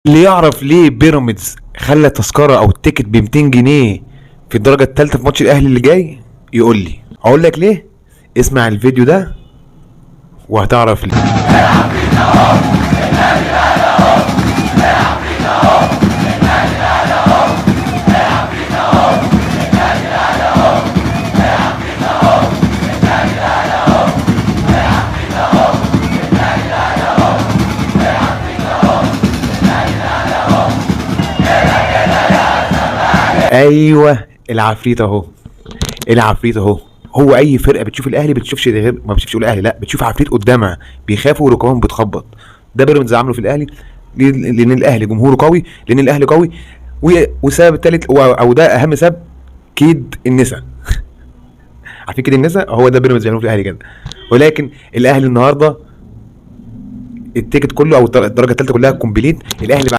اللي يعرف ليه بيراميدز خلى تذكره او التيكت ب 200 جنيه في الدرجه الثالثه في ماتش الاهلي اللي جاي يقول لي. اقول لك ليه؟ اسمع الفيديو ده وهتعرف ليه. ايوه العفريت اهو، العفريت اهو. هو اي فرقه بتشوف الاهلي بتشوفش غير ما بتشوفش الاهلي، لا بتشوف عفريت قدامها بيخافوا وركبهم بتخبط. ده بيراميدز عامله في الاهلي لان الاهلي جمهوره قوي، لان الاهلي قوي. والسبب الثالث او ده اهم سبب، كيد النسا. عارفين كيد النسا؟ هو ده بيراميدز بيعملوه في الاهلي كده. ولكن الاهلي النهارده التيكت كله او الدرجه الثالثه كلها كومبليت. الاهلي